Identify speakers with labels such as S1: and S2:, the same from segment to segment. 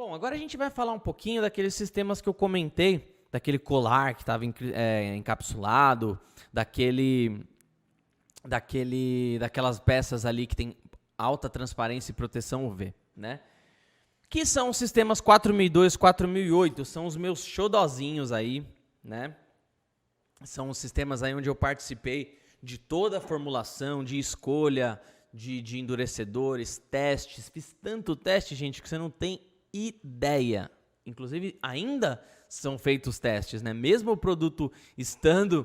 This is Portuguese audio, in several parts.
S1: Bom, agora a gente vai falar um pouquinho daqueles sistemas que eu comentei, daquele colar que estava encapsulado, daquelas peças ali que tem alta transparência e proteção UV, né? Que são os sistemas 4002, 4008, são os meus xodozinhos aí, né? São os sistemas aí onde eu participei de toda a formulação, de escolha de endurecedores, testes. Fiz tanto teste, gente, que você não tem ideia. Inclusive, ainda são feitos testes, né? Mesmo o produto estando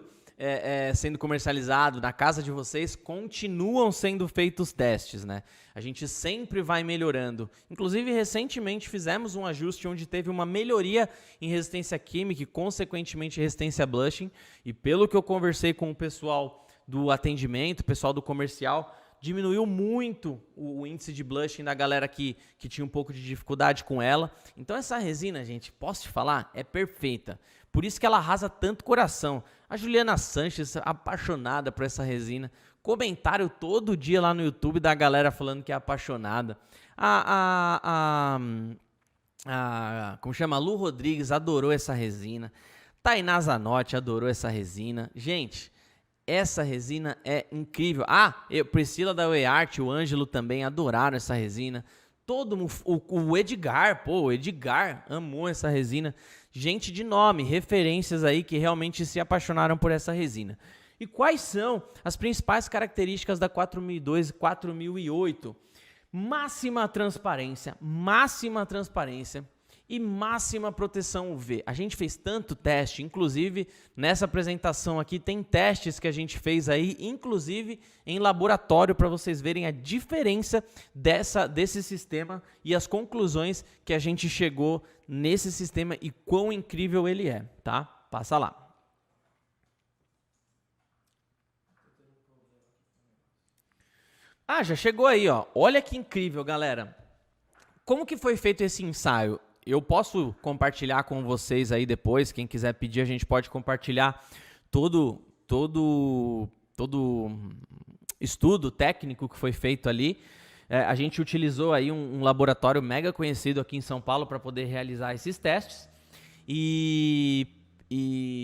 S1: sendo comercializado na casa de vocês, continuam sendo feitos testes, né? A gente sempre vai melhorando. Inclusive, recentemente fizemos um ajuste onde teve uma melhoria em resistência química e, consequentemente, resistência blushing. E pelo que eu conversei com o pessoal do atendimento, o pessoal do comercial, diminuiu muito o índice de blushing da galera que tinha um pouco de dificuldade com ela. Então essa resina, gente, posso te falar, é perfeita. Por isso que ela arrasa tanto coração. A Juliana Sanches, apaixonada por essa resina. Comentário todo dia lá no YouTube da galera falando que é apaixonada. Como chama? A Lu Rodrigues adorou essa resina. Tainá Zanotti adorou essa resina. Gente, essa resina é incrível. Priscila da WeArt, o Ângelo também adoraram essa resina. O Edgar, o Edgar amou essa resina. Gente de nome, referências aí que realmente se apaixonaram por essa resina. E quais são as principais características da 4002 e 4008? Máxima transparência e máxima proteção UV. A gente fez tanto teste, inclusive nessa apresentação aqui tem testes que a gente fez aí, inclusive em laboratório, para vocês verem a diferença desse sistema e as conclusões que a gente chegou nesse sistema e quão incrível ele é, tá? Passa lá. Já chegou aí, ó. Olha que incrível, galera. Como que foi feito esse ensaio? Eu posso compartilhar com vocês aí depois, quem quiser pedir, a gente pode compartilhar todo estudo técnico que foi feito ali. A gente utilizou aí um laboratório mega conhecido aqui em São Paulo para poder realizar esses testes. E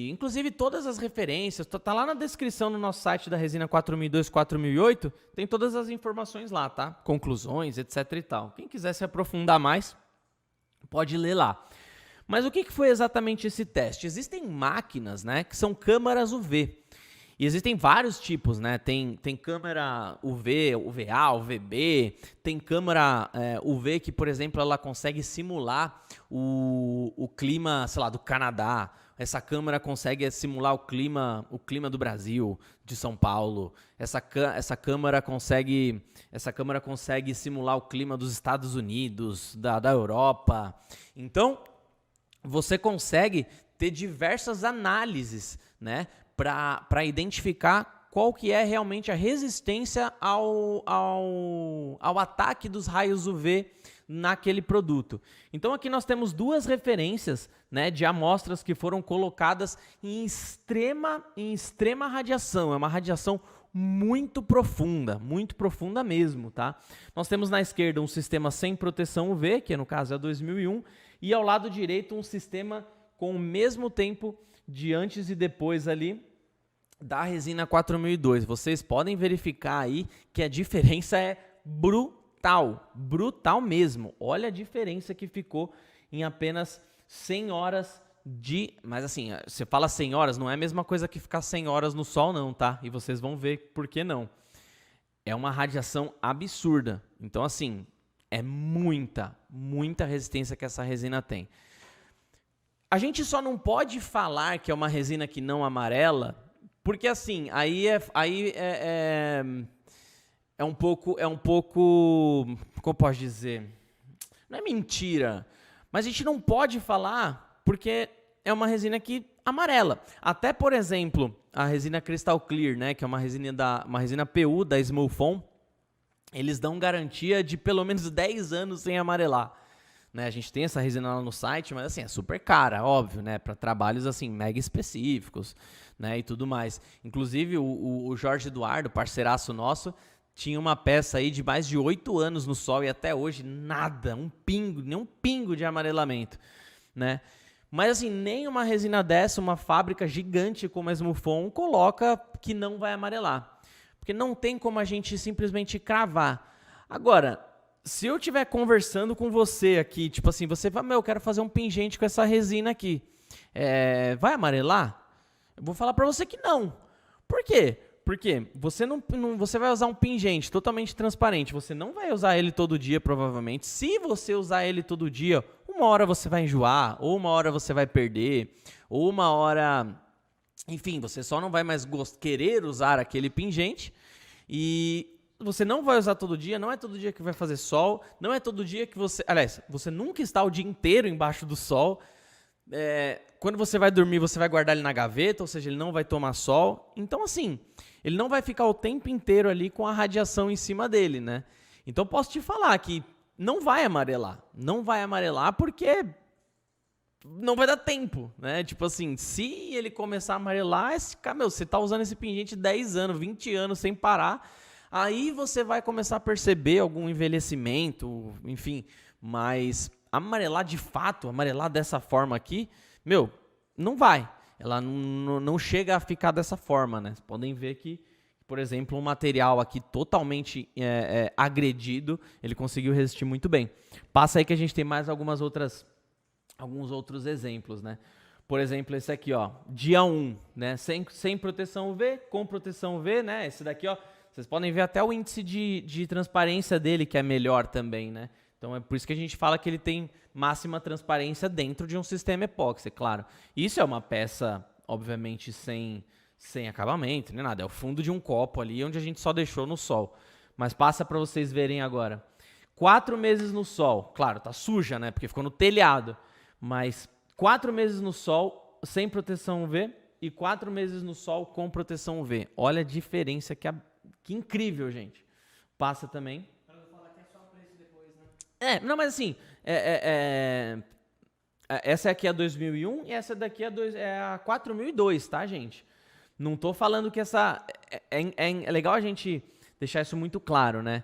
S1: inclusive todas as referências, tá lá na descrição no nosso site da resina 4002, 4008, tem todas as informações lá, tá? Conclusões, etc e tal. Quem quiser se aprofundar mais, pode ler lá. Mas o que foi exatamente esse teste? Existem máquinas, né, que são câmaras UV. E existem vários tipos, né? Tem câmera UV, UVA, UVB, tem câmera UV que, por exemplo, ela consegue simular o clima, sei lá, do Canadá. Essa câmera consegue simular o clima do Brasil, de São Paulo. Essa câmera consegue simular o clima dos Estados Unidos, da Europa. Então, você consegue ter diversas análises, né, para identificar qual que é realmente a resistência ao ataque dos raios UV naquele produto. Então aqui nós temos duas referências, né, de amostras que foram colocadas em extrema radiação. É uma radiação muito profunda mesmo, tá? Nós temos na esquerda um sistema sem proteção UV, que no caso é 2001, e ao lado direito um sistema com o mesmo tempo de antes e depois ali da resina 4002. Vocês podem verificar aí que a diferença é brutal mesmo. Olha a diferença que ficou em apenas 100 horas de... Mas assim, você fala 100 horas, não é a mesma coisa que ficar 100 horas no sol não, tá? E vocês vão ver por que não. É uma radiação absurda. Então assim, é muita resistência que essa resina tem. A gente só não pode falar que é uma resina que não amarela, porque assim, aí é um pouco, como posso dizer, não é mentira, mas a gente não pode falar porque é uma resina que amarela. Até, por exemplo, a resina Crystal Clear, né, que é uma resina PU da Smoothon, eles dão garantia de pelo menos 10 anos sem amarelar. Né, a gente tem essa resina lá no site, mas assim, é super cara, óbvio, né, para trabalhos assim, mega específicos, né, e tudo mais. Inclusive, o Jorge Eduardo, parceiraço nosso, tinha uma peça aí de mais de 8 anos no sol e até hoje nada, nem um pingo de amarelamento, né? Mas assim, nem uma resina dessa, uma fábrica gigante como a Smufon coloca que não vai amarelar. Porque não tem como a gente simplesmente cravar. Agora, se eu estiver conversando com você aqui, tipo assim, você vai, eu quero fazer um pingente com essa resina aqui, vai amarelar? Eu vou falar para você que não. Por quê? Porque você vai usar um pingente totalmente transparente, você não vai usar ele todo dia, provavelmente. Se você usar ele todo dia, uma hora você vai enjoar, ou uma hora você vai perder, ou uma hora... Enfim, você só não vai mais querer usar aquele pingente e você não vai usar todo dia, não é todo dia que vai fazer sol, não é todo dia que você... Aliás, você nunca está o dia inteiro embaixo do sol. Quando você vai dormir, você vai guardar ele na gaveta, ou seja, ele não vai tomar sol. Então, assim, ele não vai ficar o tempo inteiro ali com a radiação em cima dele, né? Então, posso te falar que não vai amarelar. Não vai amarelar porque não vai dar tempo, né? Tipo assim, se ele começar a amarelar, você tá usando esse pingente 10 anos, 20 anos sem parar, aí você vai começar a perceber algum envelhecimento, enfim, mas amarelar de fato, amarelar dessa forma aqui, não vai. Ela não chega a ficar dessa forma, né? Vocês podem ver que, por exemplo, um material aqui totalmente agredido, ele conseguiu resistir muito bem. Passa aí que a gente tem mais alguns outros exemplos, né? Por exemplo, esse aqui, ó, dia 1, né? Sem proteção UV, com proteção UV, né? Esse daqui, ó, vocês podem ver até o índice de transparência dele, que é melhor também, né? Então, é por isso que a gente fala que ele tem máxima transparência dentro de um sistema epóxi, claro. Isso é uma peça, obviamente, sem acabamento, nem nada. É o fundo de um copo ali, onde a gente só deixou no sol. Mas passa para vocês verem agora. 4 meses no sol. Claro, tá suja, né? Porque ficou no telhado. Mas 4 meses no sol sem proteção UV e 4 meses no sol com proteção UV. Olha a diferença, que incrível, gente. Passa também. Para não falar que é só preço depois, né? Não, mas assim, essa aqui é a 2001 e essa daqui é a 4002, tá, gente? Não tô falando que essa... É legal a gente deixar isso muito claro, né?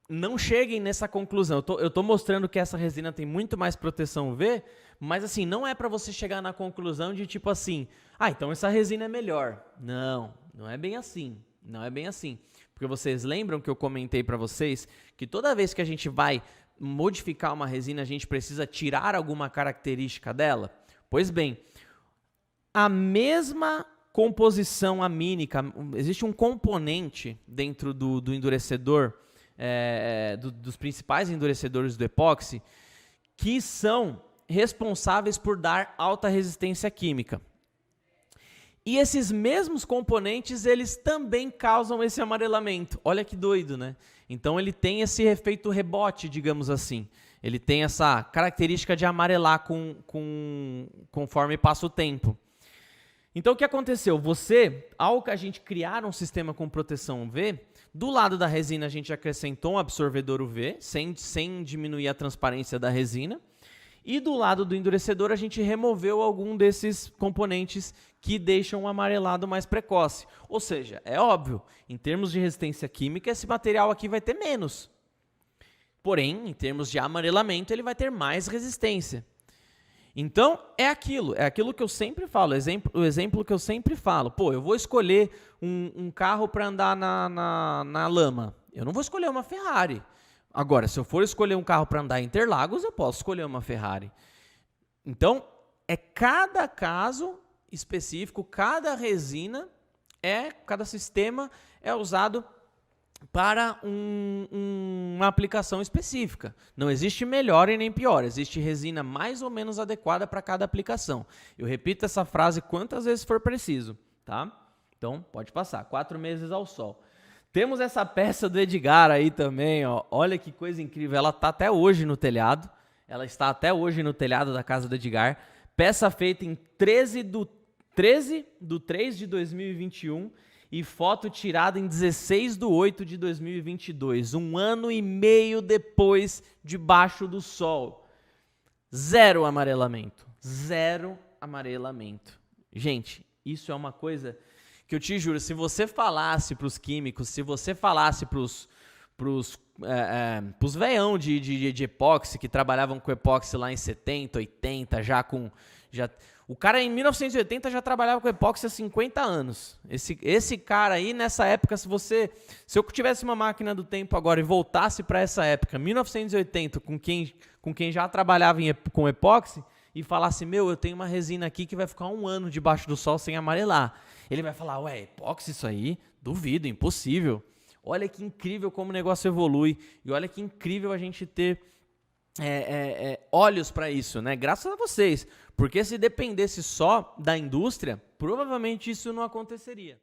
S1: Não cheguem nessa conclusão. Eu tô mostrando que essa resina tem muito mais proteção UV, mas assim, não é para você chegar na conclusão de tipo assim, então essa resina é melhor. Não é bem assim. Não é bem assim. Porque vocês lembram que eu comentei para vocês que toda vez que a gente vai modificar uma resina, a gente precisa tirar alguma característica dela? Pois bem, a mesma composição amínica, existe um componente dentro do endurecedor, dos principais endurecedores do epóxi, que são responsáveis por dar alta resistência química. E esses mesmos componentes, eles também causam esse amarelamento. Olha que doido, né? Então ele tem esse efeito rebote, digamos assim. Ele tem essa característica de amarelar conforme passa o tempo. Então o que aconteceu? Ao que a gente criar um sistema com proteção UV, do lado da resina a gente acrescentou um absorvedor UV, sem diminuir a transparência da resina. E do lado do endurecedor a gente removeu algum desses componentes que deixam o amarelado mais precoce. Ou seja, é óbvio, em termos de resistência química, esse material aqui vai ter menos. Porém, em termos de amarelamento, ele vai ter mais resistência. Então, é aquilo que eu sempre falo, o exemplo que eu sempre falo. Pô, eu vou escolher um carro para andar na lama. Eu não vou escolher uma Ferrari. Agora, se eu for escolher um carro para andar em Interlagos, eu posso escolher uma Ferrari. Então, cada caso específico, cada resina, cada sistema é usado para uma aplicação específica. Não existe melhor e nem pior, existe resina mais ou menos adequada para cada aplicação. Eu repito essa frase quantas vezes for preciso, tá? Então, pode passar, 4 meses ao sol. Temos essa peça do Edgar aí também, ó. Olha que coisa incrível, ela está até hoje no telhado, da casa do Edgar. Peça feita em 13 de 3 de 2021 e foto tirada em 16 de 8 de 2022, 1 ano e meio depois, debaixo do sol. Zero amarelamento. Gente, isso é uma coisa que eu te juro, se você falasse pros químicos, se você falasse pros veião de epóxi, que trabalhavam com epóxi lá em 70, 80, o cara em 1980 já trabalhava com epóxi há 50 anos. Esse cara aí, nessa época, se eu tivesse uma máquina do tempo agora e voltasse para essa época, 1980, com quem já trabalhava com epóxi, e falasse, eu tenho uma resina aqui que vai ficar 1 ano debaixo do sol sem amarelar. Ele vai falar, epóxi isso aí? Duvido, impossível. Olha que incrível como o negócio evolui. E olha que incrível a gente ter olhos para isso, né? Graças a vocês. Porque se dependesse só da indústria, provavelmente isso não aconteceria.